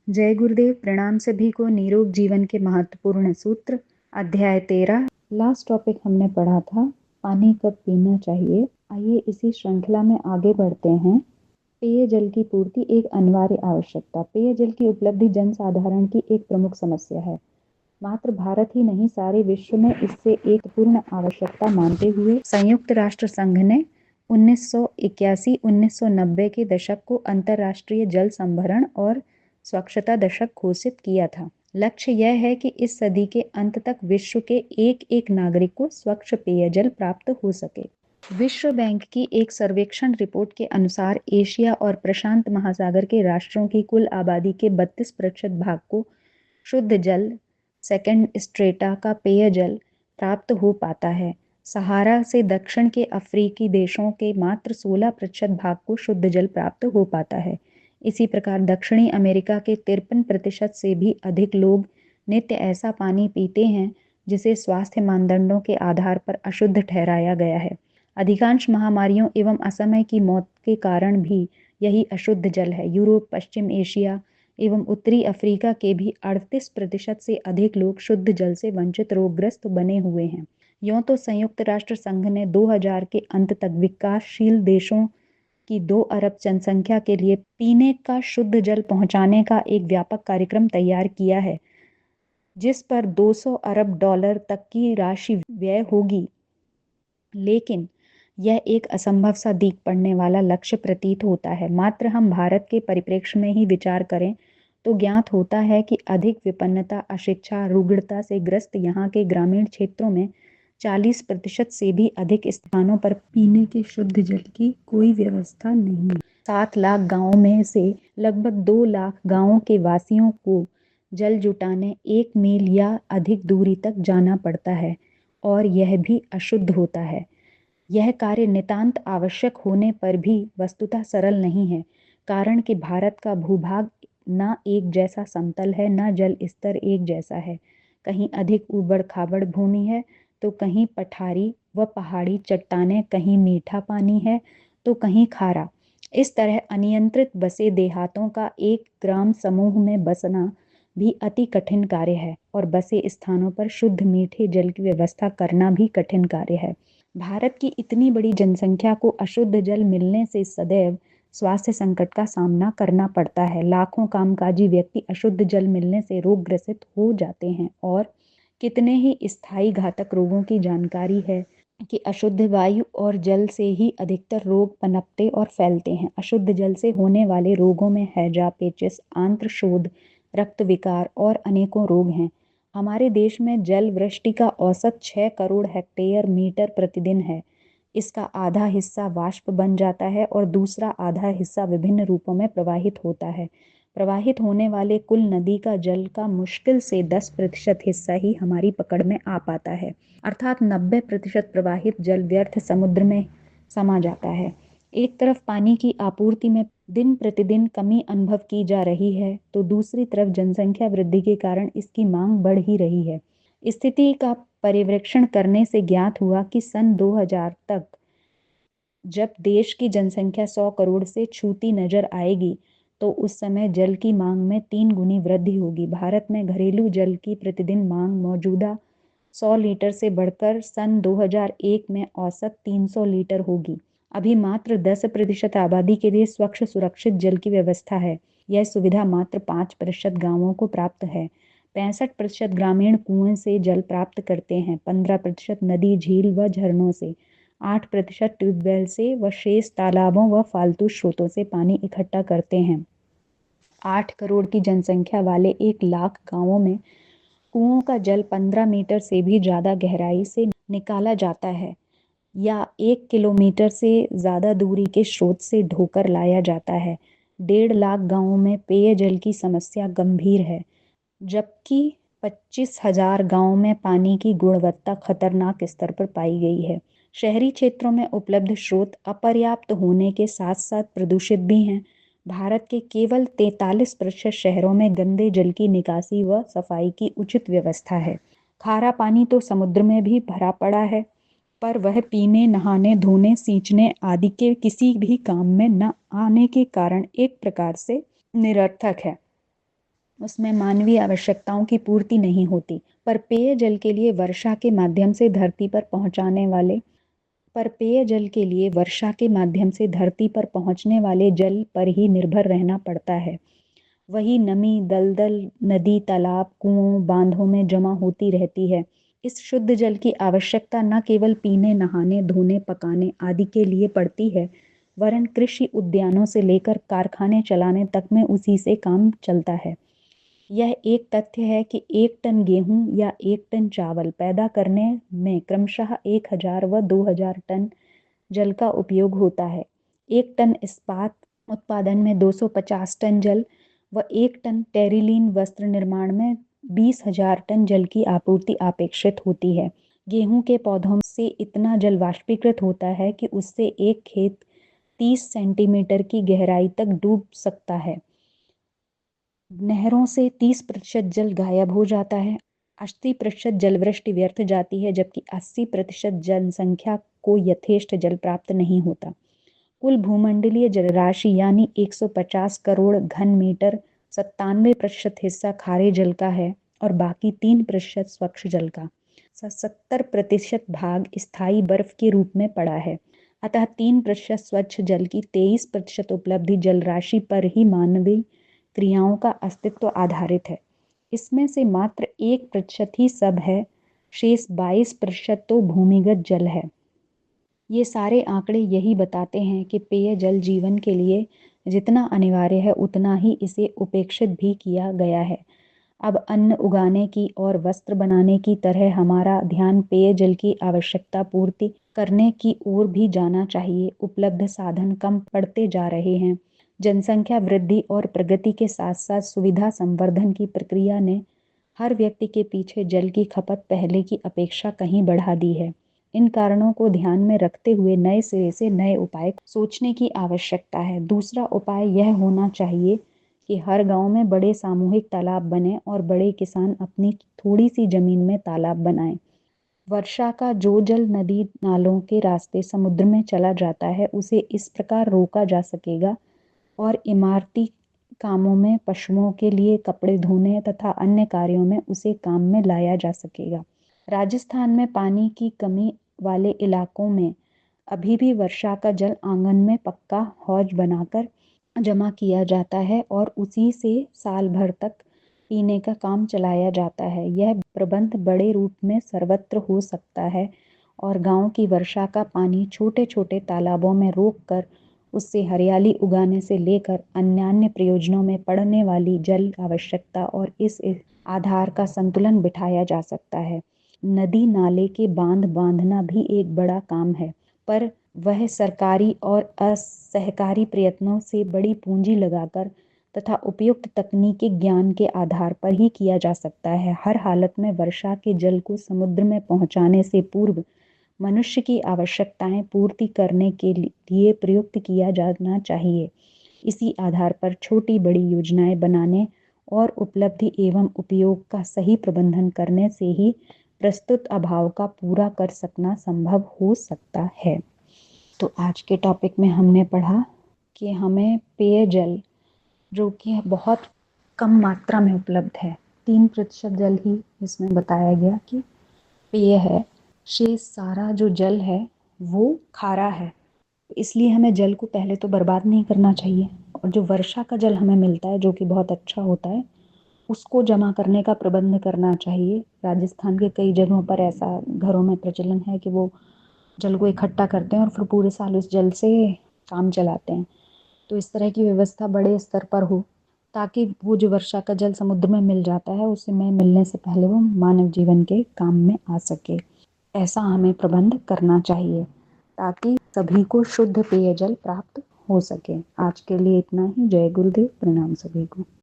जय गुरुदेव। प्रणाम सभी को। निरोग जीवन के महत्वपूर्ण सूत्र, अध्याय 13। लास्ट टॉपिक हमने पढ़ा था पानी कब पीना चाहिए। आइए इसी श्रृंखला में आगे बढ़ते हैं। पेयजल की पूर्ति एक अनिवार्य आवश्यकता। पेयजल की उपलब्धि जनसाधारण की एक प्रमुख समस्या है। मात्र भारत ही नहीं, सारे विश्व में इससे एक पूर्ण आवश्यकता मानते हुए संयुक्त राष्ट्र संघ ने 1981-1990 के दशक को अंतर्राष्ट्रीय जल संभरण और स्वच्छता दशक घोषित किया था। लक्ष्य यह है कि इस सदी के अंत तक विश्व के एक एक नागरिक को स्वच्छ पेयजल प्राप्त हो सके। विश्व बैंक की एक सर्वेक्षण रिपोर्ट के अनुसार एशिया और प्रशांत महासागर के राष्ट्रों की कुल आबादी के 32% भाग को शुद्ध जल, सेकंड स्ट्रेटा का पेयजल प्राप्त हो पाता है। सहारा से दक्षिण के अफ्रीकी देशों के मात्र 16% भाग को शुद्ध जल प्राप्त हो पाता है। इसी प्रकार दक्षिणी अमेरिका के 53% से भी अधिक लोग नित्य ऐसा पानी पीते हैं जिसे स्वास्थ्य मानदंडों के आधार पर अशुद्ध ठहराया गया है। अधिकांश महामारियों एवं असमय की मौत के कारण भी यही अशुद्ध जल है। यूरोप, पश्चिम एशिया एवं उत्तरी अफ्रीका के भी 38% से अधिक लोग शुद्ध जल से वंचित रोगग्रस्त बने हुए हैं। यूं तो संयुक्त राष्ट्र संघ ने 2000 के अंत तक विकासशील देशों की 2 अरब जनसंख्या के लिए पीने का शुद्ध जल पहुंचाने का एक व्यापक कार्यक्रम तैयार किया है, जिस पर $200 अरब तक की राशि व्यय होगी। लेकिन यह एक असंभव सा दिख पड़ने वाला लक्ष्य प्रतीत होता है। मात्र हम भारत के परिप्रेक्ष्य में ही विचार करें तो ज्ञात होता है कि अधिक विपन्नता, अशिक्षा, रुग्णता से ग्रस्त यहाँ के ग्रामीण क्षेत्रों में 40% से भी अधिक स्थानों पर पीने के शुद्ध जल की कोई व्यवस्था नहीं है। 7 लाख गांवों में से लगभग 2 लाख गांवों के वासियों को जल जुटाने 1 मील या अधिक दूरी तक जाना पड़ता है और यह भी अशुद्ध होता है। यह कार्य नितांत आवश्यक होने पर भी वस्तुतः सरल नहीं है, कारण कि भारत का भूभाग न एक जैसा समतल है, न जल स्तर एक जैसा है। कहीं अधिक ऊबड़ खाबड़ भूमि है तो कहीं पठारी व पहाड़ी चट्टानें, कहीं मीठा पानी है तो कहीं खारा। इस तरह अनियंत्रित बसे देहातों का एक ग्राम समूह में बसना भी अति कठिन कार्य है और बसे स्थानों पर शुद्ध मीठे जल की व्यवस्था करना भी कठिन कार्य है। भारत की इतनी बड़ी जनसंख्या को अशुद्ध जल मिलने से सदैव स्वास्थ्य संकट का सामना करना पड़ता है। लाखों कामकाजी व्यक्ति अशुद्ध जल मिलने से रोग ग्रसित हो जाते हैं और कितने ही स्थायी घातक रोगों की जानकारी है कि अशुद्ध वायु और जल से ही अधिकतर रोग पनपते और फैलते हैं। अशुद्ध जल से होने वाले रोगों में हैजा, पेचिस, आंत्र शोथ, रक्त विकार और अनेकों रोग हैं। हमारे देश में जल वृष्टि का औसत 6 करोड़ हेक्टेयर मीटर प्रतिदिन है। इसका आधा हिस्सा वाष्प बन जाता है और दूसरा आधा हिस्सा विभिन्न रूपों में प्रवाहित होता है। प्रवाहित होने वाले कुल नदी का जल का मुश्किल से 10% हिस्सा ही हमारी पकड़ में आ पाता है, अर्थात 90% प्रवाहित जल व्यर्थ समुद्र में समा जाता है। एक तरफ पानी की आपूर्ति में दिन प्रतिदिन कमी अनुभव की जा रही है तो दूसरी तरफ जनसंख्या वृद्धि के कारण इसकी मांग बढ़ ही रही है। स्थिति का परिवेक्षण करने से ज्ञात हुआ कि सन 2000 तक जब देश की जनसंख्या 100 करोड़ से छूती नजर आएगी तो उस समय जल की मांग में 3 गुनी वृद्धि होगी। भारत में घरेलू जल की प्रतिदिन मांग मौजूदा 100 लीटर से बढ़कर सन 2001 में औसत 300 लीटर होगी। अभी मात्र 10% आबादी के लिए स्वच्छ सुरक्षित जल की व्यवस्था है। यह सुविधा मात्र 5% गांवों को प्राप्त है। 65% ग्रामीण कुएं से जल प्राप्त करते हैं, 15% नदी, झील व झरनों से, 8% ट्यूबवेल से व शेष तालाबों व फालतू स्रोतों से पानी इकट्ठा करते हैं। 8 करोड़ की जनसंख्या वाले 1 लाख गांवों में कुओं का जल 15 मीटर से भी ज्यादा गहराई से निकाला जाता है या 1 किलोमीटर से ज्यादा दूरी के स्रोत से ढोकर लाया जाता है। 1.5 लाख गांवों में पेयजल की समस्या गंभीर है, जबकि 25,000 गांवों में पानी की गुणवत्ता खतरनाक स्तर पर पाई गई है। शहरी क्षेत्रों में उपलब्ध स्रोत अपर्याप्त होने के साथ साथ प्रदूषित भी हैं। भारत के केवल 43% शहरों में गंदे जल की निकासी व सफाई की उचित व्यवस्था है। खारा पानी तो समुद्र में भी भरा पड़ा है, पर वह पीने, नहाने, धोने, सींचने आदि के किसी भी काम में न आने के कारण एक प्रकार से निरर्थक है। उसमें मानवीय आवश्यकताओं की पूर्ति नहीं होती। पर पेयजल के लिए वर्षा के माध्यम से धरती पर पहुंचने वाले जल पर ही निर्भर रहना पड़ता है। वही नमी दलदल नदी तालाब कुओं बांधों में जमा होती रहती है। इस शुद्ध जल की आवश्यकता न केवल पीने नहाने धोने पकाने आदि के लिए पड़ती है, वरन कृषि उद्यानों से लेकर कारखाने चलाने तक में उसी से काम चलता है। यह एक तथ्य है कि 1 टन गेहूं या 1 टन चावल पैदा करने में क्रमशः 1000 व 2000 टन जल का उपयोग होता है। 1 टन इस्पात उत्पादन में 250 टन जल व 1 टन टेरिलीन वस्त्र निर्माण में 20,000 टन जल की आपूर्ति अपेक्षित होती है। गेहूं के पौधों से इतना जल वाष्पीकृत होता है कि उससे एक खेत 30 सेंटीमीटर की गहराई तक डूब सकता है। नहरों से 30% जल गायब हो जाता है। 80% जलवृष्टि व्यर्थ जाती है, जबकि 80% जनसंख्या को यथेष्ट जल प्राप्त नहीं होता। कुल भूमंडलीय जलराशि यानी 150 करोड़ घन मीटर 97% हिस्सा खारे जल का है और बाकी 3% स्वच्छ जल का। 70% भाग स्थायी बर्फ के रूप में पड़ा है। अतः 3% स्वच्छ जल की 23% उपलब्धि जलराशि पर ही मानवीय क्रियाओं का अस्तित्व आधारित है। इसमें से मात्र 1% ही सब है, शेष 22% तो भूमिगत जल है। ये सारे आंकड़े यही बताते हैं कि पेयजल जीवन के लिए जितना अनिवार्य है उतना ही इसे उपेक्षित भी किया गया है। अब अन्न उगाने की और वस्त्र बनाने की तरह हमारा ध्यान पेयजल की आवश्यकता पूर्ति करने की ओर भी जाना चाहिए। उपलब्ध साधन कम पड़ते जा रहे हैं। जनसंख्या वृद्धि और प्रगति के साथ साथ सुविधा संवर्धन की प्रक्रिया ने हर व्यक्ति के पीछे जल की खपत पहले की अपेक्षा कहीं बढ़ा दी है। इन कारणों को ध्यान में रखते हुए नए सिरे से नए उपाय सोचने की आवश्यकता है। दूसरा उपाय यह होना चाहिए कि हर गांव में बड़े सामूहिक तालाब बने और बड़े किसान अपनी थोड़ी सी जमीन में तालाब बनाएं। वर्षा का जो जल नदी नालों के रास्ते समुद्र में चला जाता है उसे इस प्रकार रोका जा सकेगा और इमारती कामों में पशुओं के लिए कपड़े धोने तथा अन्य कार्यों में उसे काम में लाया जा सकेगा। राजस्थान में पानी की कमी वाले इलाकों में अभी भी वर्षा का जल आंगन में पक्का हौज बनाकर जमा किया जाता है और उसी से साल भर तक पीने का काम चलाया जाता है। यह प्रबंध बड़े रूप में सर्वत्र हो सकता है और गांव की वर्षा का पानी छोटे छोटे तालाबों में रोककर उससे हरियाली उगाने से लेकर अन्य प्रयोजनों में पड़ने वाली जल आवश्यकता और इस आधार का संतुलन बिठाया जा सकता है। नदी नाले के बांध बांधना भी एक बड़ा काम है, पर वह सरकारी और असहकारी प्रयत्नों से बड़ी पूंजी लगाकर तथा उपयुक्त तकनीकी ज्ञान के आधार पर ही किया जा सकता है। हर हालत में वर्षा के जल को समुद्र में पहुंचाने से पूर्व मनुष्य की आवश्यकताएं पूर्ति करने के लिए प्रयुक्त किया जाना चाहिए। इसी आधार पर छोटी बड़ी योजनाएं बनाने और उपलब्धि एवं उपयोग का सही प्रबंधन करने से ही प्रस्तुत अभाव का पूरा कर सकना संभव हो सकता है। तो आज के टॉपिक में हमने पढ़ा कि हमें पेयजल जो कि बहुत कम मात्रा में उपलब्ध है, 3% जल ही इसमें बताया गया कि पेय है, शेष सारा जो जल है वो खारा है। इसलिए हमें जल को पहले तो बर्बाद नहीं करना चाहिए और जो वर्षा का जल हमें मिलता है जो कि बहुत अच्छा होता है उसको जमा करने का प्रबंध करना चाहिए। राजस्थान के कई जगहों पर ऐसा घरों में प्रचलन है कि वो जल को इकट्ठा करते हैं और फिर पूरे साल उस जल से काम चलाते हैं। तो इस तरह की व्यवस्था बड़े स्तर पर हो ताकि वो जो वर्षा का जल समुद्र में मिल जाता है उसे में मिलने से पहले वो मानव जीवन के काम में आ सके। ऐसा हमें प्रबंध करना चाहिए ताकि सभी को शुद्ध पेयजल प्राप्त हो सके। आज के लिए इतना ही। जय गुरुदेव। प्रणाम सभी को।